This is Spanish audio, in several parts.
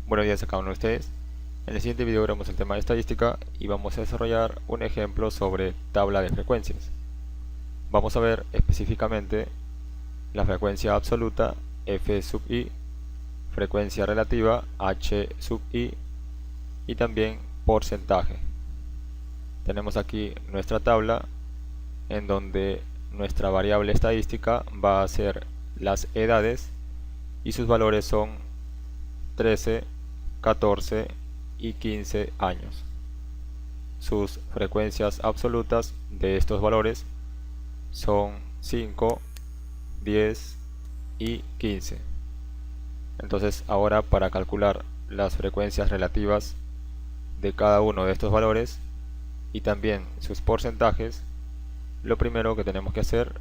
Buenos días a cada uno de ustedes. En el siguiente video veremos el tema de estadística y vamos a desarrollar un ejemplo sobre tabla de frecuencias. Vamos a ver específicamente la frecuencia absoluta f sub i, frecuencia relativa h sub i y también porcentaje. Tenemos aquí nuestra tabla en donde nuestra variable estadística va a ser las edades y sus valores son 13, 14 y 15 años. Sus frecuencias absolutas de estos valores son 5, 10 y 15. Entonces ahora, para calcular las frecuencias relativas de cada uno de estos valores y también sus porcentajes, lo primero que tenemos que hacer,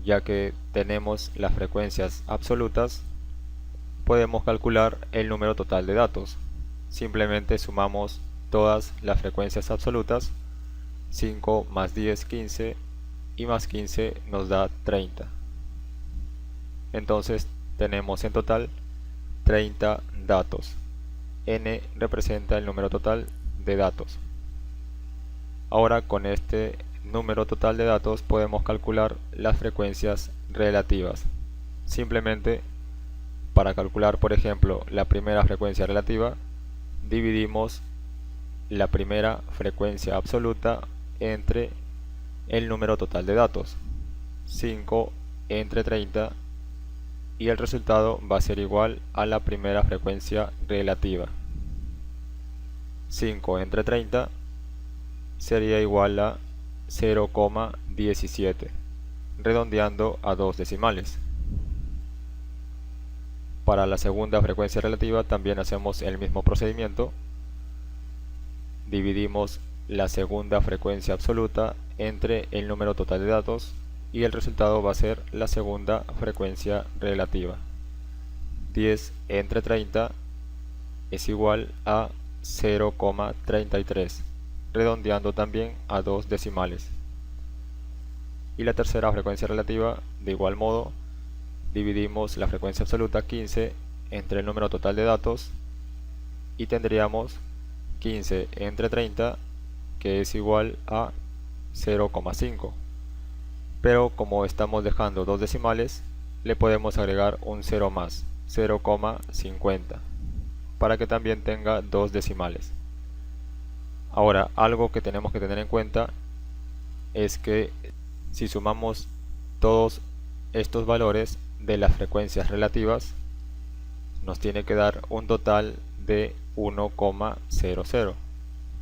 ya que tenemos las frecuencias absolutas, podemos calcular el número total de datos. Simplemente sumamos todas las frecuencias absolutas, 5 más 10, 15, y más 15 nos da 30. Entonces tenemos en total 30 datos. N representa el número total de datos. Ahora, con este número total de datos podemos calcular las frecuencias relativas. Simplemente, para calcular, por ejemplo, la primera frecuencia relativa, dividimos la primera frecuencia absoluta entre el número total de datos, 5 entre 30, y el resultado va a ser igual a la primera frecuencia relativa. 5 entre 30 sería igual a 0,17, redondeando a dos decimales. Para la segunda frecuencia relativa también hacemos el mismo procedimiento. Dividimos la segunda frecuencia absoluta entre el número total de datos y el resultado va a ser la segunda frecuencia relativa. 10 entre 30 es igual a 0,33, redondeando también a dos decimales. Y la tercera frecuencia relativa, de igual modo, dividimos la frecuencia absoluta 15 entre el número total de datos y tendríamos 15 entre 30, que es igual a 0,5. Pero como estamos dejando dos decimales, le podemos agregar un 0 más, 0,50, para que también tenga dos decimales. Ahora, algo que tenemos que tener en cuenta es que si sumamos todos estos valores de las frecuencias relativas, nos tiene que dar un total de 1,00.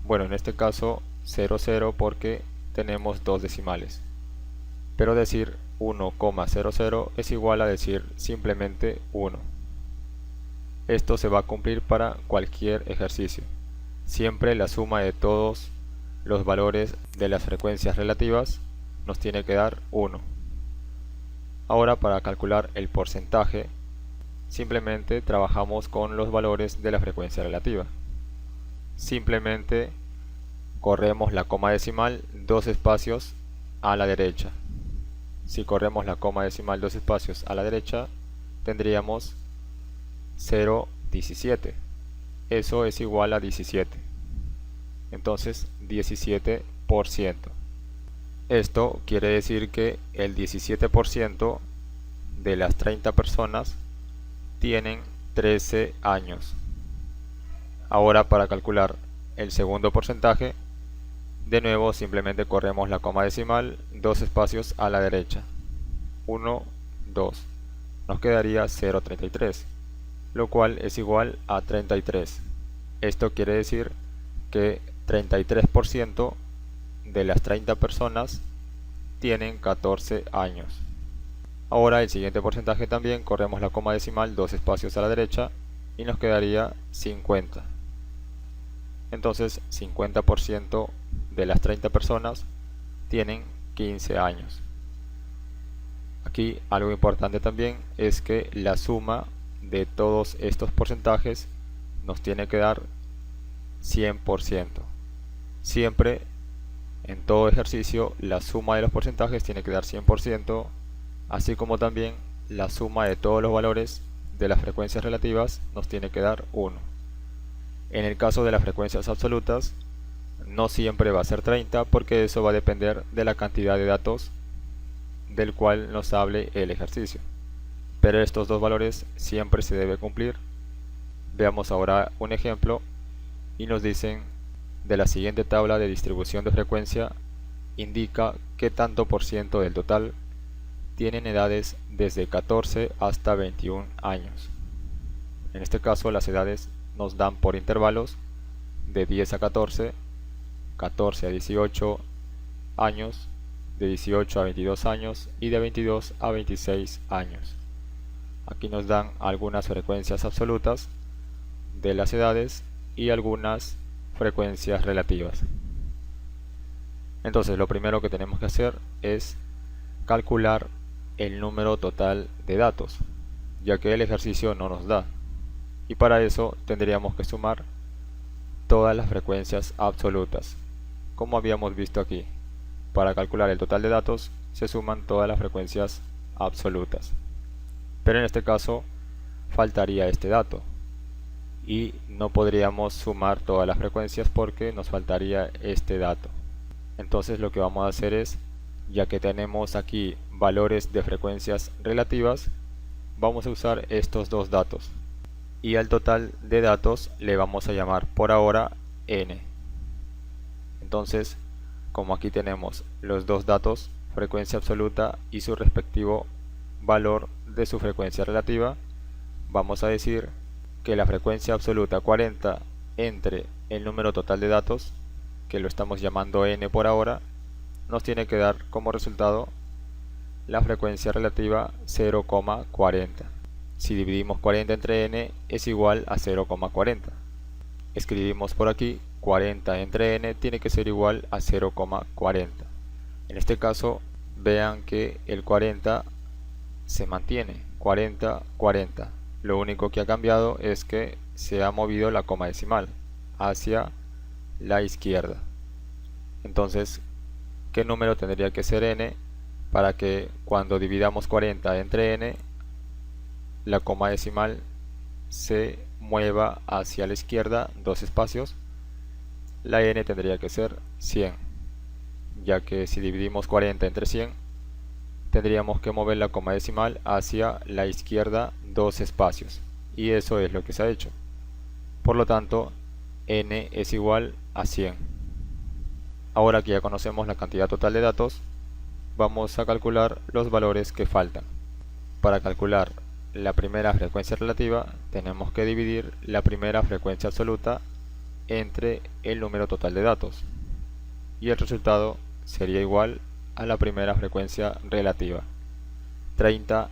Bueno, en este caso 00 porque tenemos dos decimales. Pero decir 1,00 es igual a decir simplemente 1. Esto se va a cumplir para cualquier ejercicio. Siempre la suma de todos los valores de las frecuencias relativas nos tiene que dar 1. Ahora, para calcular el porcentaje, simplemente trabajamos con los valores de la frecuencia relativa. Simplemente corremos la coma decimal dos espacios a la derecha. Si corremos la coma decimal dos espacios a la derecha, tendríamos 0,17. Eso es igual a 17. Entonces, 17%. Esto quiere decir que el 17% de las 30 personas tienen 13 años. Ahora, para calcular el segundo porcentaje, de nuevo simplemente corremos la coma decimal dos espacios a la derecha. 1, 2. Nos quedaría 0,33, lo cual es igual a 33. Esto quiere decir que 33% de las 30 personas tienen 14 años. Ahora, el siguiente porcentaje también corremos la coma decimal dos espacios a la derecha y nos quedaría 50. Entonces, 50% de las 30 personas tienen 15 años. Aquí algo importante también es que la suma de todos estos porcentajes nos tiene que dar 100%. Siempre, en todo ejercicio, la suma de los porcentajes tiene que dar 100%, así como también la suma de todos los valores de las frecuencias relativas nos tiene que dar 1. En el caso de las frecuencias absolutas, no siempre va a ser 30 porque eso va a depender de la cantidad de datos del cual nos hable el ejercicio. Pero estos dos valores siempre se debe cumplir. Veamos ahora un ejemplo y nos dicen: de la siguiente tabla de distribución de frecuencia indica qué tanto por ciento del total tienen edades desde 14 hasta 21 años. En este caso las edades nos dan por intervalos de 10 a 14, 14 a 18 años, de 18 a 22 años y de 22 a 26 años. Aquí nos dan algunas frecuencias absolutas de las edades y algunas frecuencias relativas. Entonces lo primero que tenemos que hacer es calcular el número total de datos, ya que el ejercicio no nos da, y para eso tendríamos que sumar todas las frecuencias absolutas, como habíamos visto aquí. Para calcular el total de datos se suman todas las frecuencias absolutas, pero en este caso faltaría este dato y no podríamos sumar todas las frecuencias porque nos faltaría este dato. Entonces lo que vamos a hacer es, ya que tenemos aquí valores de frecuencias relativas, vamos a usar estos dos datos y al total de datos le vamos a llamar por ahora n. Entonces, como aquí tenemos los dos datos, frecuencia absoluta y su respectivo valor de su frecuencia relativa, vamos a decir que la frecuencia absoluta 40 entre el número total de datos, que lo estamos llamando n por ahora, nos tiene que dar como resultado la frecuencia relativa 0,40. Si dividimos 40 entre n es igual a 0,40. Escribimos por aquí 40 entre n tiene que ser igual a 0,40. En este caso vean que el 40 se mantiene, 40, 40. Lo único que ha cambiado es que se ha movido la coma decimal hacia la izquierda. Entonces, ¿qué número tendría que ser n para que cuando dividamos 40 entre n, la coma decimal se mueva hacia la izquierda 2 espacios? La n tendría que ser 100, ya que si dividimos 40 entre 100, tendríamos que mover la coma decimal hacia la izquierda 2 espacios, y eso es lo que se ha hecho. Por lo tanto, n es igual a 100. Ahora que ya conocemos la cantidad total de datos, vamos a calcular los valores que faltan. Para calcular la primera frecuencia relativa, tenemos que dividir la primera frecuencia absoluta entre el número total de datos, y el resultado sería igual a la primera frecuencia relativa. 30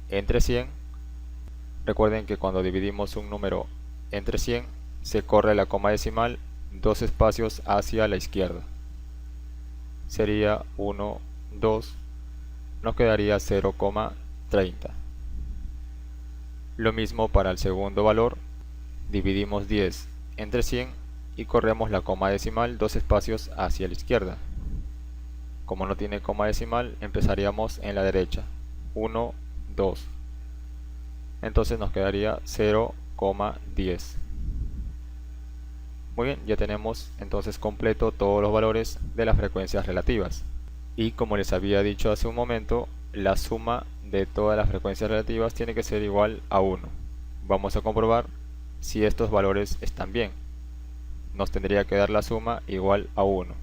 entre 100. Recuerden que cuando dividimos un número entre 100, se corre la coma decimal 2 espacios hacia la izquierda. Sería 1, 2, nos quedaría 0,30. Lo mismo para el segundo valor, dividimos 10 entre 100 y corremos la coma decimal 2 espacios hacia la izquierda. Como no tiene coma decimal, empezaríamos en la derecha, 1, 2. Entonces nos quedaría 0,10. Muy bien, ya tenemos entonces completo todos los valores de las frecuencias relativas. Y como les había dicho hace un momento, la suma de todas las frecuencias relativas tiene que ser igual a 1. Vamos a comprobar si estos valores están bien. Nos tendría que dar la suma igual a 1.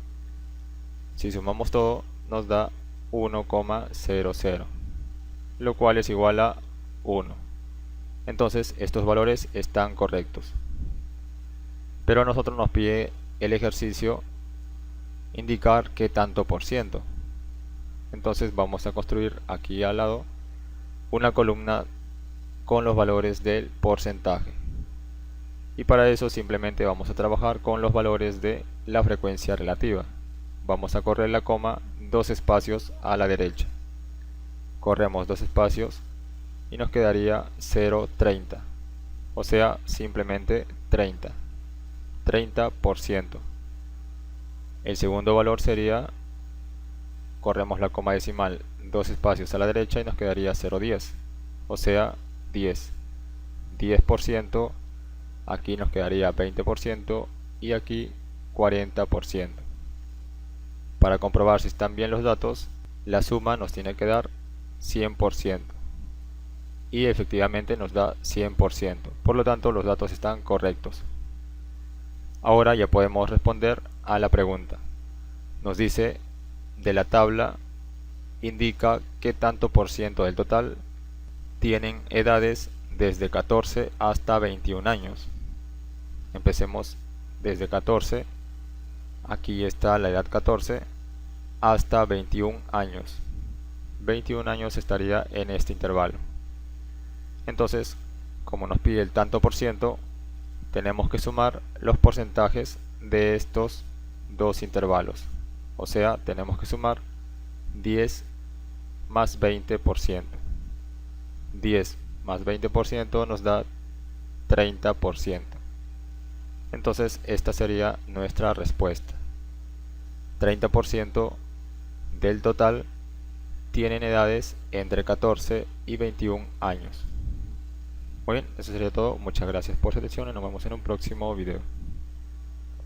Si sumamos todo, nos da 1,00, lo cual es igual a 1. Entonces estos valores están correctos. Pero a nosotros nos pide el ejercicio indicar qué tanto por ciento. Entonces vamos a construir aquí al lado una columna con los valores del porcentaje. Y para eso simplemente vamos a trabajar con los valores de la frecuencia relativa. Vamos a correr la coma 2 espacios a la derecha. Corremos 2 espacios y nos quedaría 0,30. O sea, simplemente 30. 30%. El segundo valor sería, corremos la coma decimal 2 espacios a la derecha y nos quedaría 0,10. O sea, 10. 10% aquí nos quedaría 20% y aquí 40%. Para comprobar si están bien los datos, la suma nos tiene que dar 100%. Y efectivamente nos da 100%. Por lo tanto, los datos están correctos. Ahora ya podemos responder a la pregunta. Nos dice, de la tabla, indica qué tanto por ciento del total tienen edades desde 14 hasta 21 años. Empecemos desde 14, aquí está la edad 14, hasta 21 años. 21 años estaría en este intervalo. Entonces, como nos pide el tanto por ciento, tenemos que sumar los porcentajes de estos dos intervalos. O sea, tenemos que sumar 10 más 20%. 10 más 20% nos da 30%. Entonces, esta sería nuestra respuesta. 30% del total tienen edades entre 14 y 21 años. Muy bien, eso sería todo. Muchas gracias por su atención y nos vemos en un próximo video.